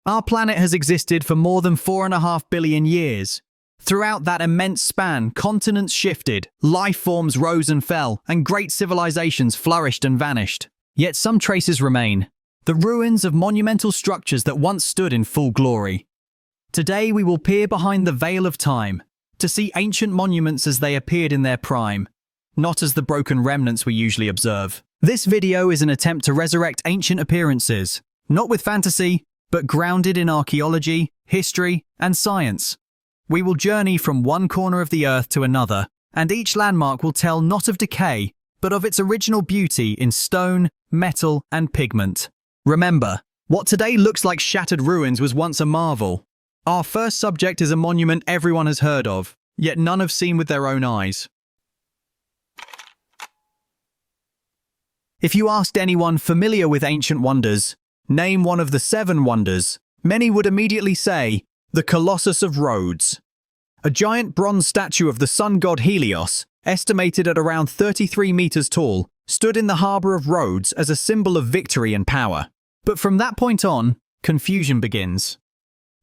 Our planet has existed for more than 4.5 billion years. Throughout that immense span, continents shifted, life forms rose and fell, and great civilizations flourished and vanished. Yet some traces remain, the ruins of monumental structures that once stood in full glory. Today we will peer behind the veil of time, to see ancient monuments as they appeared in their prime, not as the broken remnants we usually observe. This video is an attempt to resurrect ancient appearances, not with fantasy, but grounded in archaeology, history, and science. We will journey from one corner of the Earth to another, and each landmark will tell not of decay, but of its original beauty in stone, metal, and pigment. Remember, what today looks like shattered ruins was once a marvel. Our first subject is a monument everyone has heard of, yet none have seen with their own eyes. If you asked anyone familiar with ancient wonders, name one of the 7 wonders, many would immediately say, the Colossus of Rhodes. A giant bronze statue of the sun god Helios, estimated at around 33 meters tall, stood in the harbour of Rhodes as a symbol of victory and power. But from that point on, confusion begins.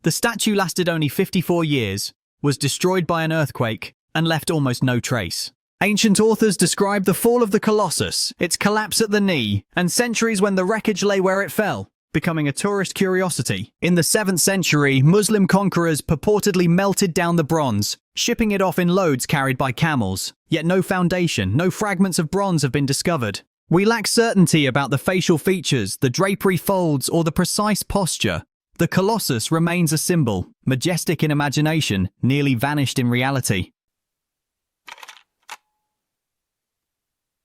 The statue lasted only 54 years, was destroyed by an earthquake, and left almost no trace. Ancient authors describe the fall of the Colossus, its collapse at the knee, and centuries when the wreckage lay where it fell, becoming a tourist curiosity. In the 7th century, Muslim conquerors purportedly melted down the bronze, shipping it off in loads carried by camels. Yet no foundation, no fragments of bronze have been discovered. We lack certainty about the facial features, the drapery folds, or the precise posture. The Colossus remains a symbol, majestic in imagination, nearly vanished in reality.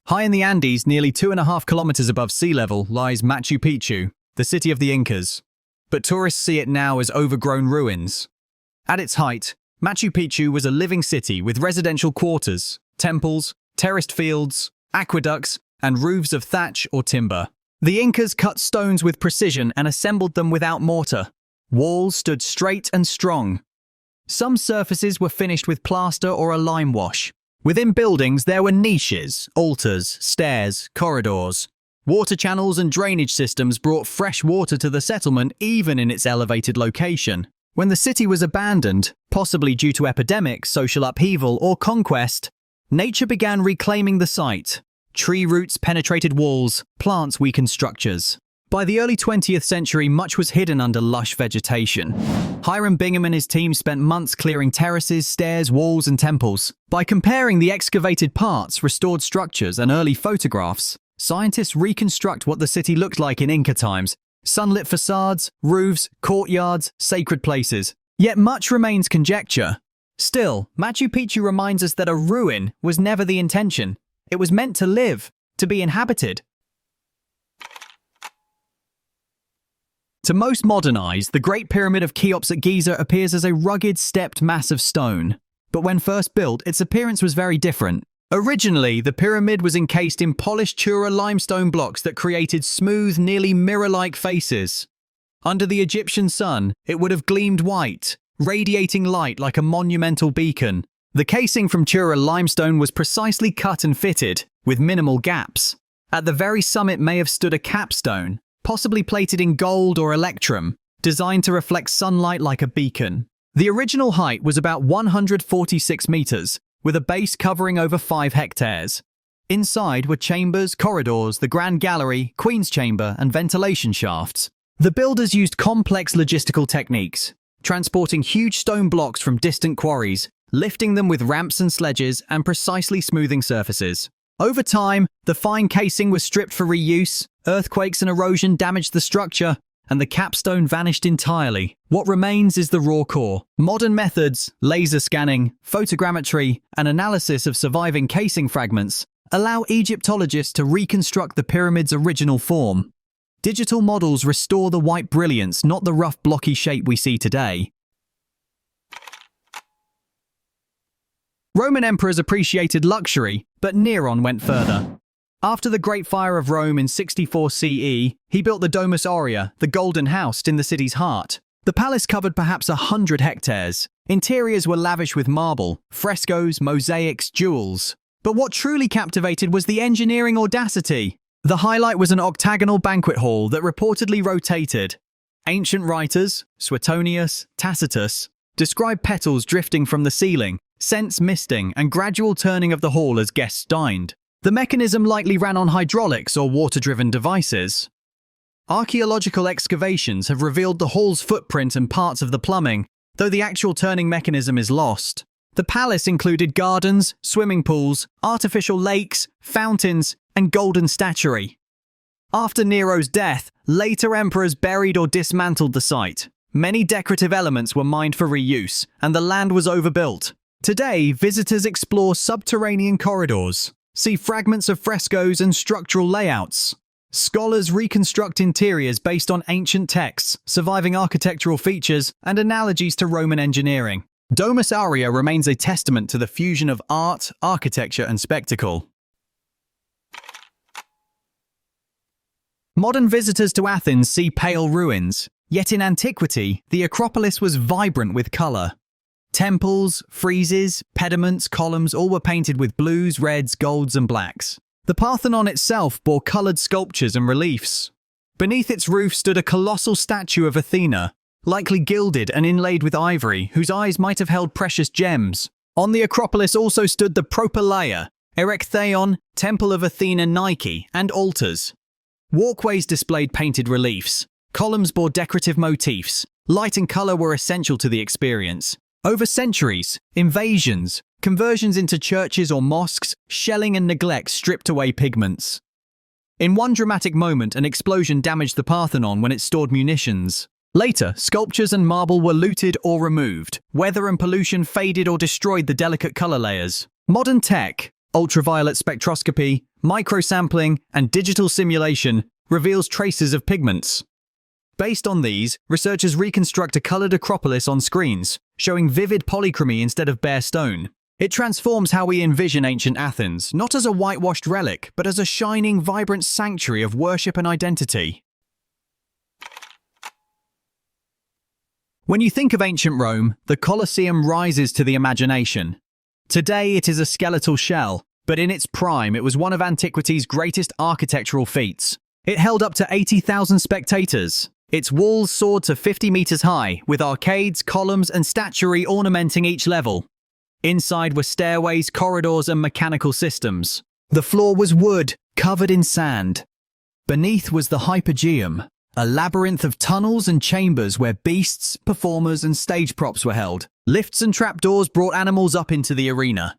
High in the Andes, nearly 2.5 kilometers above sea level, lies Machu Picchu, the city of the Incas. But tourists see it now as overgrown ruins. At its height, Machu Picchu was a living city with residential quarters, temples, terraced fields, aqueducts, and roofs of thatch or timber. The Incas cut stones with precision and assembled them without mortar. Walls stood straight and strong. Some surfaces were finished with plaster or a lime wash. Within buildings there were niches, altars, stairs, corridors. Water channels and drainage systems brought fresh water to the settlement even in its elevated location. When the city was abandoned, possibly due to epidemics, social upheaval, or conquest, nature began reclaiming the site. Tree roots penetrated walls, plants weakened structures. By the early 20th century, much was hidden under lush vegetation. Hiram Bingham and his team spent months clearing terraces, stairs, walls, and temples. By comparing the excavated parts, restored structures, and early photographs, scientists reconstruct what the city looked like in Inca times: sunlit facades, roofs, courtyards, sacred places. Yet much remains conjecture. Still, Machu Picchu reminds us that a ruin was never the intention. It was meant to live, to be inhabited. To most modern eyes, the Great Pyramid of Cheops at Giza appears as a rugged, stepped mass of stone. But when first built, its appearance was very different. Originally, the pyramid was encased in polished Tura limestone blocks that created smooth, nearly mirror-like faces. Under the Egyptian sun, it would have gleamed white, radiating light like a monumental beacon. The casing from Tura limestone was precisely cut and fitted, with minimal gaps. At the very summit may have stood a capstone, possibly plated in gold or electrum, designed to reflect sunlight like a beacon. The original height was about 146 meters, with a base covering over 5 hectares. Inside were chambers, corridors, the Grand Gallery, Queen's Chamber, and ventilation shafts. The builders used complex logistical techniques, transporting huge stone blocks from distant quarries, lifting them with ramps and sledges, and precisely smoothing surfaces. Over time, the fine casing was stripped for reuse, earthquakes and erosion damaged the structure, and the capstone vanished entirely. What remains is the raw core. Modern methods, laser scanning, photogrammetry, and analysis of surviving casing fragments allow Egyptologists to reconstruct the pyramid's original form. Digital models restore the white brilliance, not the rough blocky shape we see today. Roman emperors appreciated luxury, but Neron went further. After the Great Fire of Rome in 64 CE, he built the Domus Aurea, the Golden House, in the city's heart. The palace covered perhaps 100 hectares. Interiors were lavish with marble, frescoes, mosaics, jewels. But what truly captivated was the engineering audacity. The highlight was an octagonal banquet hall that reportedly rotated. Ancient writers, Suetonius, Tacitus, describe petals drifting from the ceiling, scents misting, and gradual turning of the hall as guests dined. The mechanism likely ran on hydraulics or water-driven devices. Archaeological excavations have revealed the hall's footprint and parts of the plumbing, though the actual turning mechanism is lost. The palace included gardens, swimming pools, artificial lakes, fountains, and golden statuary. After Nero's death, later emperors buried or dismantled the site. Many decorative elements were mined for reuse, and the land was overbuilt. Today, visitors explore subterranean corridors, see fragments of frescoes and structural layouts. Scholars reconstruct interiors based on ancient texts, surviving architectural features, and analogies to Roman engineering. Domus Aurea remains a testament to the fusion of art, architecture, and spectacle. Modern visitors to Athens see pale ruins, yet in antiquity, the Acropolis was vibrant with colour. Temples, friezes, pediments, columns all were painted with blues, reds, golds, and blacks. The Parthenon itself bore coloured sculptures and reliefs. Beneath its roof stood a colossal statue of Athena, likely gilded and inlaid with ivory, whose eyes might have held precious gems. On the Acropolis also stood the Propylaea, Erechtheion, Temple of Athena Nike, and altars. Walkways displayed painted reliefs. Columns bore decorative motifs. Light and colour were essential to the experience. Over centuries, invasions, conversions into churches or mosques, shelling and neglect stripped away pigments. In one dramatic moment, an explosion damaged the Parthenon when it stored munitions. Later, sculptures and marble were looted or removed. Weather and pollution faded or destroyed the delicate colour layers. Modern tech, ultraviolet spectroscopy, microsampling, and digital simulation reveals traces of pigments. Based on these, researchers reconstruct a coloured Acropolis on screens, showing vivid polychromy instead of bare stone. It transforms how we envision ancient Athens, not as a whitewashed relic, but as a shining, vibrant sanctuary of worship and identity. When you think of ancient Rome, the ColossEUm rises to the imagination. Today it is a skeletal shell, but in its prime it was one of antiquity's greatest architectural feats. It held up to 80,000 spectators. Its walls soared to 50 meters high, with arcades, columns, and statuary ornamenting each level. Inside were stairways, corridors, and mechanical systems. The floor was wood, covered in sand. Beneath was the Hypogeum, a labyrinth of tunnels and chambers where beasts, performers, and stage props were held. Lifts and trapdoors brought animals up into the arena.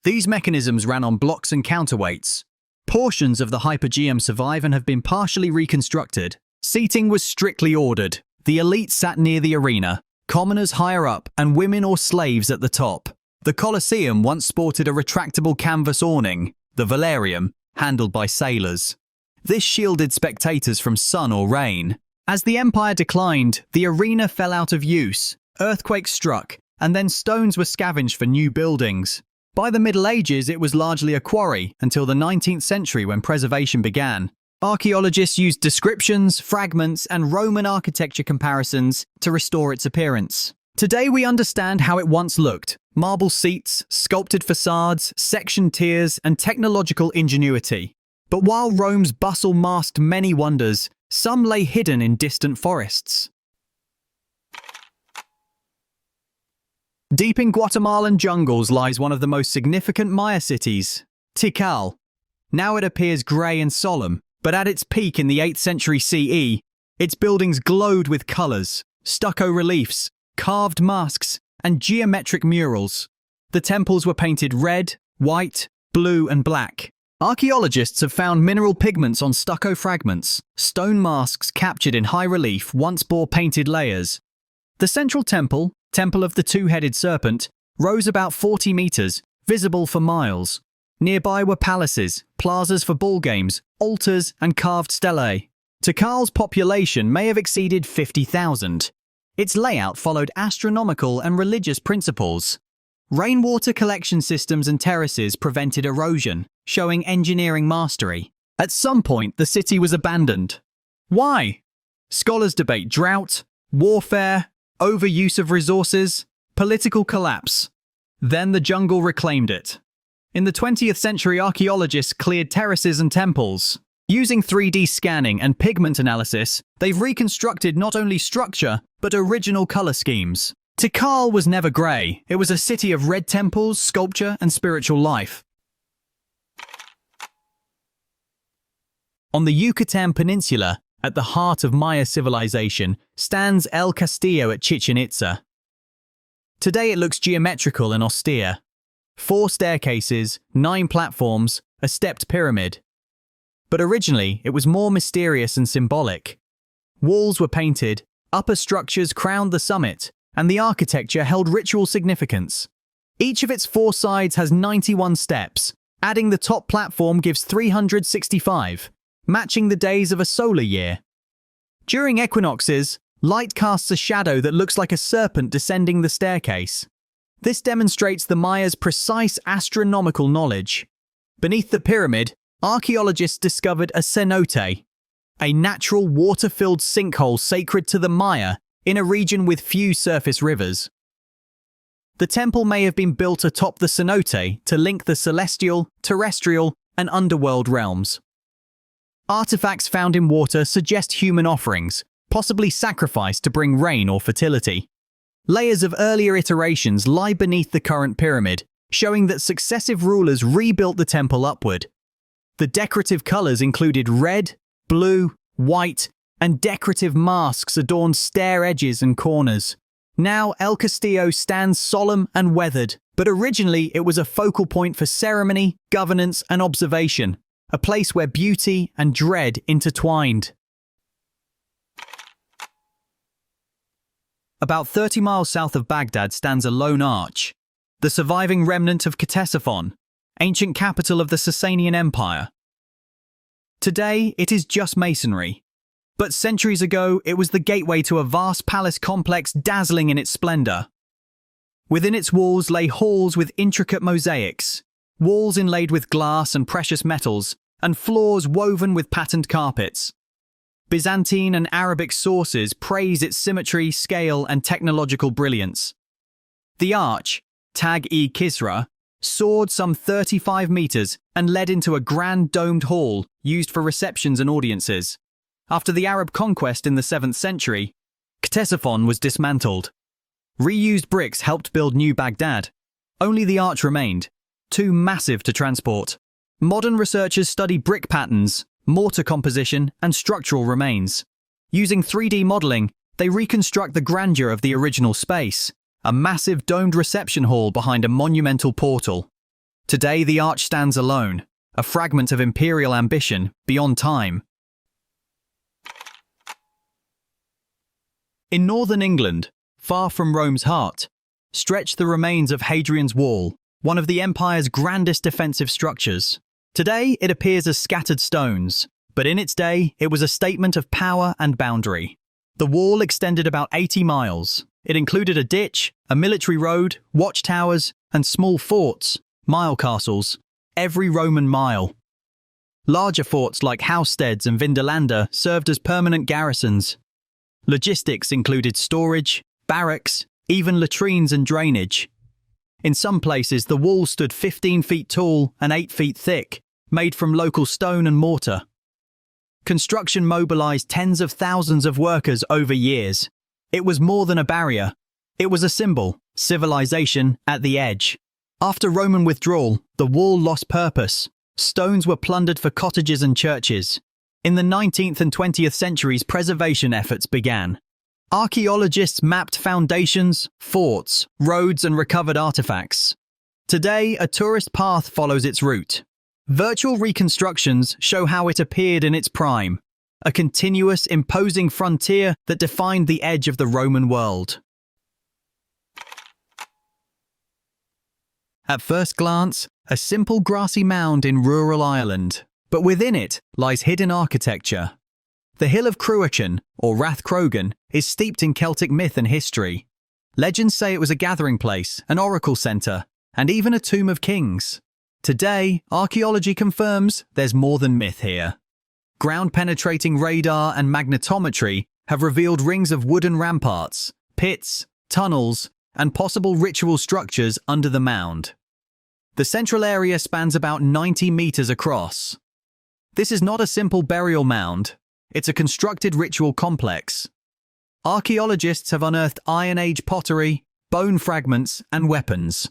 These mechanisms ran on blocks and counterweights. Portions of the Hypogeum survive and have been partially reconstructed. Seating was strictly ordered. The elite sat near the arena, commoners higher up, and women or slaves at the top. The ColossEUm once sported a retractable canvas awning, the Velarium, handled by sailors. This shielded spectators from sun or rain. As the empire declined, the arena fell out of use, earthquakes struck, and then stones were scavenged for new buildings. By the Middle Ages, it was largely a quarry until the 19th century when preservation began. Archaeologists used descriptions, fragments, and Roman architecture comparisons to restore its appearance. Today we understand how it once looked: marble seats, sculpted facades, sectioned tiers, and technological ingenuity. But while Rome's bustle masked many wonders, some lay hidden in distant forests. Deep in Guatemalan jungles lies one of the most significant Maya cities, Tikal. Now it appears grey and solemn, but at its peak in the 8th century CE, its buildings glowed with colours, stucco reliefs, carved masks, and geometric murals. The temples were painted red, white, blue, and black. Archaeologists have found mineral pigments on stucco fragments. Stone masks captured in high relief once bore painted layers. The central temple, Temple of the Two-Headed Serpent, rose about 40 meters, visible for miles. Nearby were palaces, plazas for ball games, altars, and carved stelae. Tikal's population may have exceeded 50,000. Its layout followed astronomical and religious principles. Rainwater collection systems and terraces prevented erosion, showing engineering mastery. At some point, the city was abandoned. Why? Scholars debate drought, warfare, overuse of resources, political collapse. Then the jungle reclaimed it. In the 20th century, archaeologists cleared terraces and temples. Using 3D scanning and pigment analysis, they've reconstructed not only structure, but original color schemes. Tikal was never grey. It was a city of red temples, sculpture, and spiritual life. On the Yucatan Peninsula, at the heart of Maya civilization, stands El Castillo at Chichen Itza. Today it looks geometrical and austere. 4 staircases, 9 platforms, a stepped pyramid. But originally, it was more mysterious and symbolic. Walls were painted, upper structures crowned the summit, and the architecture held ritual significance. Each of its 4 sides has 91 steps. Adding the top platform gives 365, matching the days of a solar year. During equinoxes, light casts a shadow that looks like a serpent descending the staircase. This demonstrates the Mayas' precise astronomical knowledge. Beneath the pyramid, archaeologists discovered a cenote, a natural water-filled sinkhole sacred to the Maya in a region with few surface rivers. The temple may have been built atop the cenote to link the celestial, terrestrial, and underworld realms. Artifacts found in water suggest human offerings, possibly sacrificed to bring rain or fertility. Layers of earlier iterations lie beneath the current pyramid, showing that successive rulers rebuilt the temple upward. The decorative colors included red, blue, white, and decorative masks adorned stair edges and corners. Now El Castillo stands solemn and weathered, but originally it was a focal point for ceremony, governance, and observation, a place where beauty and dread intertwined. About 30 miles south of Baghdad stands a lone arch, the surviving remnant of Ctesiphon, ancient capital of the Sasanian Empire. Today, it is just masonry. But centuries ago, it was the gateway to a vast palace complex dazzling in its splendor. Within its walls lay halls with intricate mosaics, walls inlaid with glass and precious metals, and floors woven with patterned carpets. Byzantine and Arabic sources praise its symmetry, scale, and technological brilliance. The arch, Tag-e-Kisra, soared some 35 meters and led into a grand domed hall used for receptions and audiences. After the Arab conquest in the 7th century, Ctesiphon was dismantled. Reused bricks helped build new Baghdad. Only the arch remained, too massive to transport. Modern researchers study brick patterns, mortar composition, and structural remains. Using 3D modeling, they reconstruct the grandeur of the original space, a massive domed reception hall behind a monumental portal. Today, the arch stands alone, a fragment of imperial ambition beyond time. In northern England, far from Rome's heart, stretch the remains of Hadrian's Wall, one of the empire's grandest defensive structures. Today, it appears as scattered stones, but in its day, it was a statement of power and boundary. The wall extended about 80 miles. It included a ditch, a military road, watchtowers, and small forts, mile castles, every Roman mile. Larger forts like Housesteads and Vindolanda served as permanent garrisons. Logistics included storage, barracks, even latrines and drainage. In some places, the wall stood 15 feet tall and 8 feet thick, made from local stone and mortar. Construction mobilized tens of thousands of workers over years. It was more than a barrier. It was a symbol, civilization at the edge. After Roman withdrawal, the wall lost purpose. Stones were plundered for cottages and churches. In the 19th and 20th centuries, preservation efforts began. Archaeologists mapped foundations, forts, roads, and recovered artifacts. Today, a tourist path follows its route. Virtual reconstructions show how it appeared in its prime, a continuous, imposing frontier that defined the edge of the Roman world. At first glance, a simple grassy mound in rural Ireland, but within it lies hidden architecture. The Hill of Cruachan, or Rath Crogan, is steeped in Celtic myth and history. Legends say it was a gathering place, an oracle centre, and even a tomb of kings. Today, archaeology confirms there's more than myth here. Ground-penetrating radar and magnetometry have revealed rings of wooden ramparts, pits, tunnels, and possible ritual structures under the mound. The central area spans about 90 meters across. This is not a simple burial mound. It's a constructed ritual complex. Archaeologists have unearthed Iron Age pottery, bone fragments, and weapons.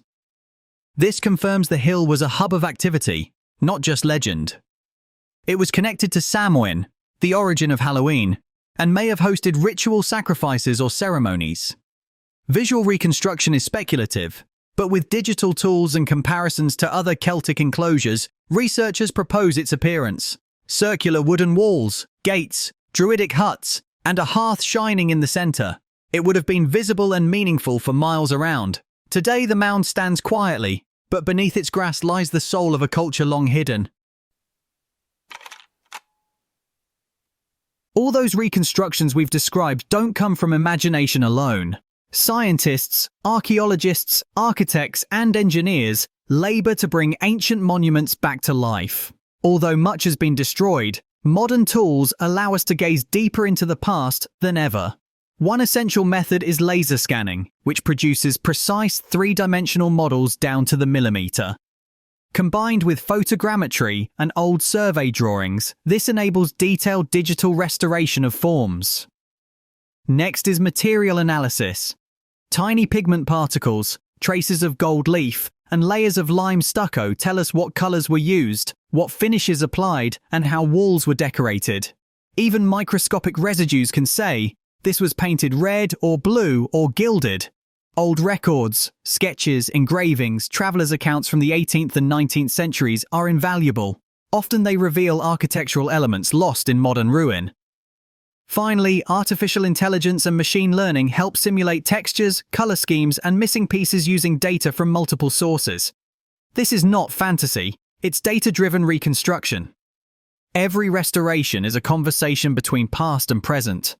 This confirms the hill was a hub of activity, not just legend. It was connected to Samhain, the origin of Halloween, and may have hosted ritual sacrifices or ceremonies. Visual reconstruction is speculative, but with digital tools and comparisons to other Celtic enclosures, researchers propose its appearance. Circular wooden walls, gates, druidic huts, and a hearth shining in the center. It would have been visible and meaningful for miles around. Today the mound stands quietly, but beneath its grass lies the soul of a culture long hidden. All those reconstructions we've described don't come from imagination alone. Scientists, archaeologists, architects, and engineers labor to bring ancient monuments back to life. Although much has been destroyed, modern tools allow us to gaze deeper into the past than ever. One essential method is laser scanning, which produces precise three-dimensional models down to the millimeter. Combined with photogrammetry and old survey drawings, this enables detailed digital restoration of forms. Next is material analysis. Tiny pigment particles, traces of gold leaf, and layers of lime stucco tell us what colors were used, what finishes applied, and how walls were decorated. Even microscopic residues can say, this was painted red or blue or gilded. Old records, sketches, engravings, travelers' accounts from the 18th and 19th centuries are invaluable. Often they reveal architectural elements lost in modern ruin. Finally, artificial intelligence and machine learning help simulate textures, color schemes, and missing pieces using data from multiple sources. This is not fantasy, it's data-driven reconstruction. Every restoration is a conversation between past and present.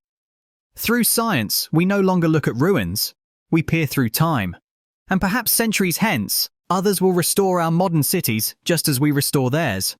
Through science, we no longer look at ruins, we peer through time. And perhaps centuries hence, others will restore our modern cities just as we restore theirs.